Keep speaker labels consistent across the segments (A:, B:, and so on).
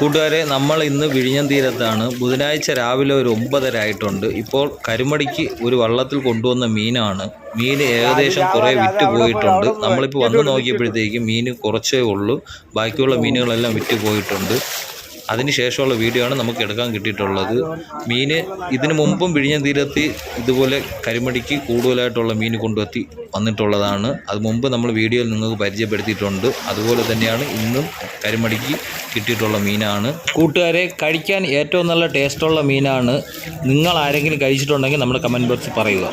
A: കൂട്ടുകാരെ, നമ്മൾ ഇന്ന് വിഴിഞ്ഞം തീരത്താണ്. ബുധനാഴ്ച രാവിലെ ഒരു 9:30 ആയിട്ടുണ്ട്. ഇപ്പോൾ കരുമടിക്ക് ഒരു വള്ളത്തിൽ കൊണ്ടുവന്ന മീനാണ്. മീൻ ഏകദേശം കുറേ വിറ്റ് പോയിട്ടുണ്ട്. നമ്മളിപ്പോൾ വന്ന് നോക്കിയപ്പോഴത്തേക്കും മീൻ കുറച്ചേ ഉള്ളൂ. ബാക്കിയുള്ള മീനുകളെല്ലാം വിറ്റ് പോയിട്ടുണ്ട്. അതിന് ശേഷമുള്ള വീഡിയോ ആണ് നമുക്ക് എടുക്കാൻ കിട്ടിയിട്ടുള്ളത്. മീൻ ഇതിനു മുമ്പും വിഴിഞ്ഞം തീരത്ത് ഇതുപോലെ കരിമടിക്ക് കൂടുതലായിട്ടുള്ള മീൻ കൊണ്ടുവത്തി വന്നിട്ടുള്ളതാണ്. അത് മുമ്പ് നമ്മൾ വീഡിയോയിൽ നിങ്ങൾക്ക് പരിചയപ്പെടുത്തിയിട്ടുണ്ട്. അതുപോലെ തന്നെയാണ് ഇന്നും കരിമടിക്ക് കിട്ടിയിട്ടുള്ള മീനാണ്. കൂട്ടുകാരെ, കഴിക്കാൻ ഏറ്റവും നല്ല ടേസ്റ്റുള്ള മീനാണ്. നിങ്ങൾ ആരെങ്കിലും കഴിച്ചിട്ടുണ്ടെങ്കിൽ നമ്മുടെ കമൻറ്റ് ബോക്സിൽ പറയുക.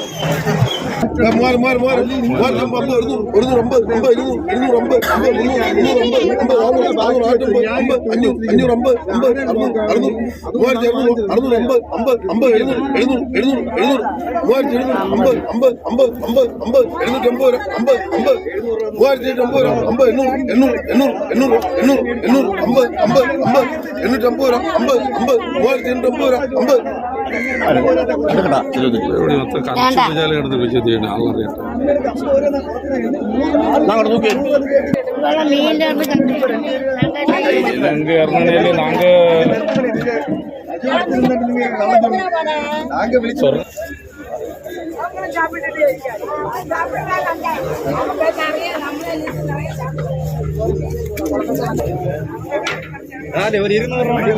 B: അതെ, ഒരു 200 രണ്ട്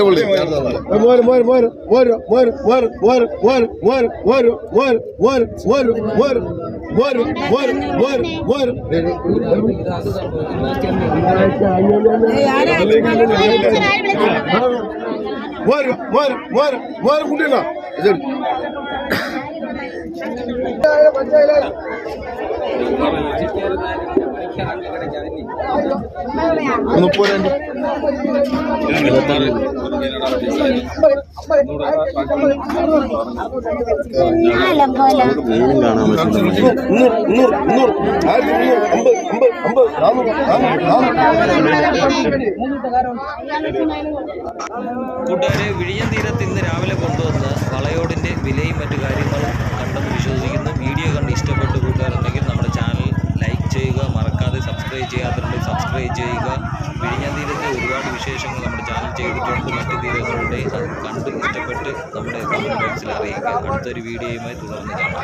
B: പുള്ളി കുട്ടിയല്ല
A: കൂട്ടുകാരെ, വിഴിഞ്ഞം തീരത്ത് ഇന്ന് രാവിലെ കൊണ്ടുവന്ന് വളയോടിൻ്റെ വിലയും മറ്റു കാര്യങ്ങളും കണ്ടെന്ന് വിശ്വസിക്കുന്നു. വീഡിയോ കണ്ട് ഇഷ്ടപ്പെട്ട കൂട്ടുകാരുണ്ടെങ്കിൽ നമ്മുടെ ചാനൽ ലൈക്ക് ചെയ്യുക, മറക്കാതെ സബ്സ്ക്രൈബ് ചെയ്യാത്തവരുണ്ടെങ്കിൽ സബ്സ്ക്രൈബ് ചെയ്യുക. വിഴിഞ്ഞം തീരത്തെ ഒരുപാട് വിശേഷങ്ങൾ നമ്മുടെ ചാനൽ ചെയ്തിട്ടുണ്ട്. മറ്റു തീരങ്ങളുടെ അത് കണ്ട് ഇഷ്ടപ്പെട്ട് നമ്മുടെ കമൻറ്റ് ബോക്സിൽ അറിയിക്കുക. അടുത്തൊരു വീഡിയോയുമായി തുടർന്ന് കാണാം.